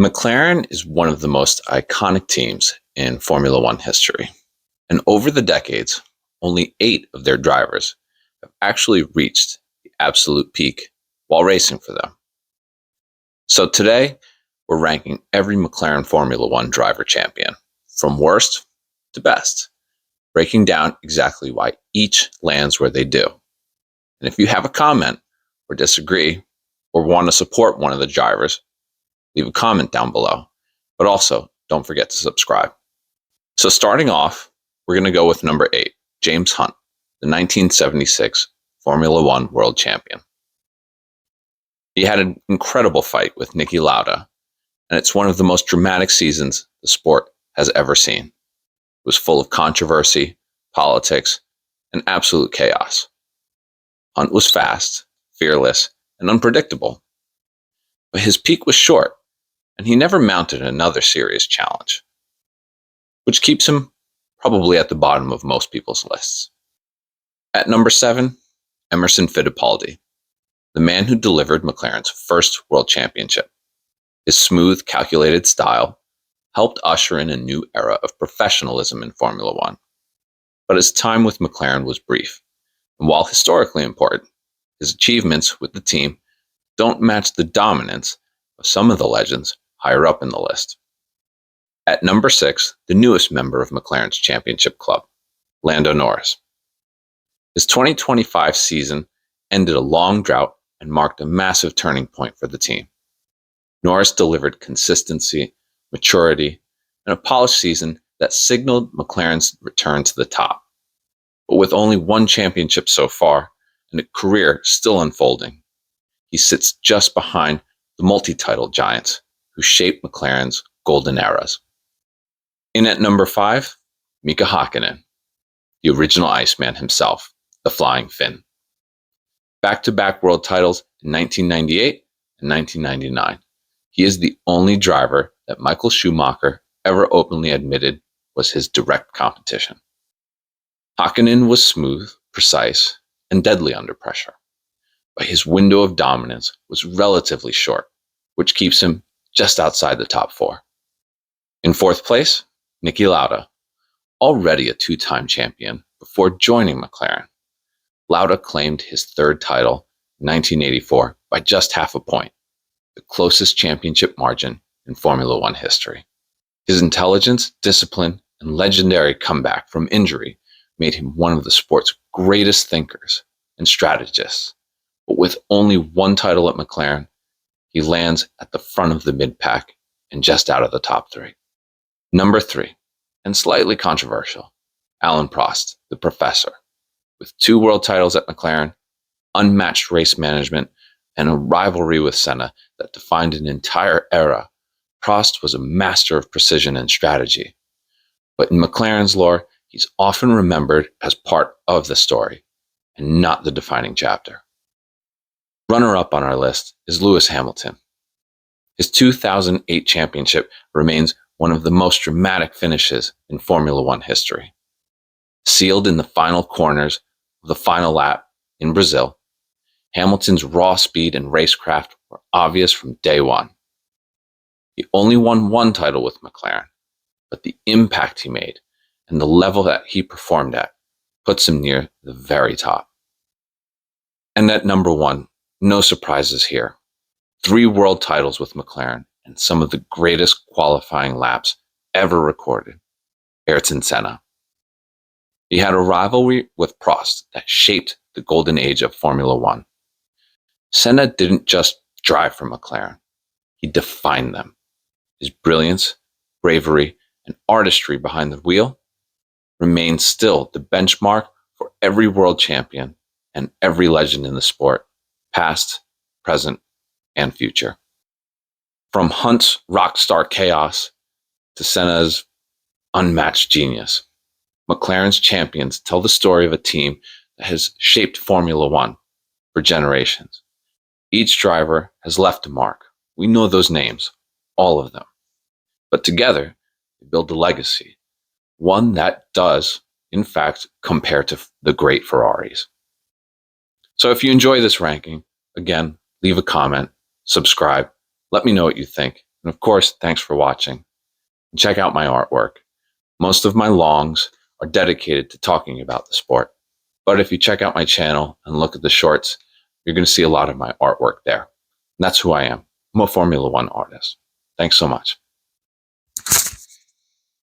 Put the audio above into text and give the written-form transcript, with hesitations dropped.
McLaren is one of the most iconic teams in Formula One history. And over the decades, only 8 of their drivers have actually reached the absolute peak while racing for them. So today, we're ranking every McLaren Formula One driver champion, from worst to best, breaking down exactly why each lands where they do. And if you have a comment or disagree or want to support one of the drivers, leave a comment down below. But also, don't forget to subscribe. So starting off, we're going to go with number 8, James Hunt, the 1976 Formula One world champion. He had an incredible fight with Niki Lauda, and it's one of the most dramatic seasons the sport has ever seen. It was full of controversy, politics, and absolute chaos. Hunt was fast, fearless, and unpredictable. But his peak was short, and he never mounted another serious challenge, which keeps him probably at the bottom of most people's lists. At number 7, Emerson Fittipaldi, the man who delivered McLaren's first world championship. His smooth, calculated style helped usher in a new era of professionalism in Formula One. But his time with McLaren was brief, and while historically important, his achievements with the team don't match the dominance of some of the legends higher up in the list. At number 6, the newest member of McLaren's championship club, Lando Norris. His 2025 season ended a long drought and marked a massive turning point for the team. Norris delivered consistency, maturity, and a polished season that signaled McLaren's return to the top. But with only one championship so far and a career still unfolding, he sits just behind the multi-title giants who shaped McLaren's golden eras. In at number 5, Mika Hakkinen, the original Iceman himself, the Flying Finn. Back-to-back world titles in 1998 and 1999. He is the only driver that Michael Schumacher ever openly admitted was his direct competition. Hakkinen was smooth, precise, and deadly under pressure, but his window of dominance was relatively short, which keeps him just outside the top 4. In 4th place, Niki Lauda, already a 2-time champion before joining McLaren. Lauda claimed his 3rd title in 1984 by just half a point, the closest championship margin in Formula One history. His intelligence, discipline, and legendary comeback from injury made him one of the sport's greatest thinkers and strategists. But with only one title at McLaren, he lands at the front of the mid-pack and just out of the top 3. Number 3, and slightly controversial, Alain Prost, the Professor. With 2 world titles at McLaren, unmatched race management, and a rivalry with Senna that defined an entire era, Prost was a master of precision and strategy. But in McLaren's lore, he's often remembered as part of the story and not the defining chapter. Runner-up on our list is Lewis Hamilton. His 2008 championship remains one of the most dramatic finishes in Formula One history. Sealed in the final corners of the final lap in Brazil, Hamilton's raw speed and racecraft were obvious from day one. He only won 1 title with McLaren, but the impact he made and the level that he performed at puts him near the very top. And at number 1, no surprises here. 3 world titles with McLaren and some of the greatest qualifying laps ever recorded, Ayrton Senna. He had a rivalry with Prost that shaped the golden age of Formula One. Senna didn't just drive for McLaren, he defined them. His brilliance, bravery, and artistry behind the wheel remains still the benchmark for every world champion and every legend in the sport, past, present, and future. From Hunt's rock-star chaos to Senna's unmatched genius, McLaren's champions tell the story of a team that has shaped Formula One for generations. Each driver has left a mark. We know those names, all of them. But together, they build a legacy, one that does, in fact, compare to the great Ferraris. So if you enjoy this ranking, again, leave a comment, subscribe, let me know what you think, And of course, thanks for watching. And check out my artwork. Most of my longs are dedicated to talking about the sport. But if you check out my channel and look at the shorts, you're going to see a lot of my artwork there. And that's who I am. I'm a Formula One artist. Thanks so much.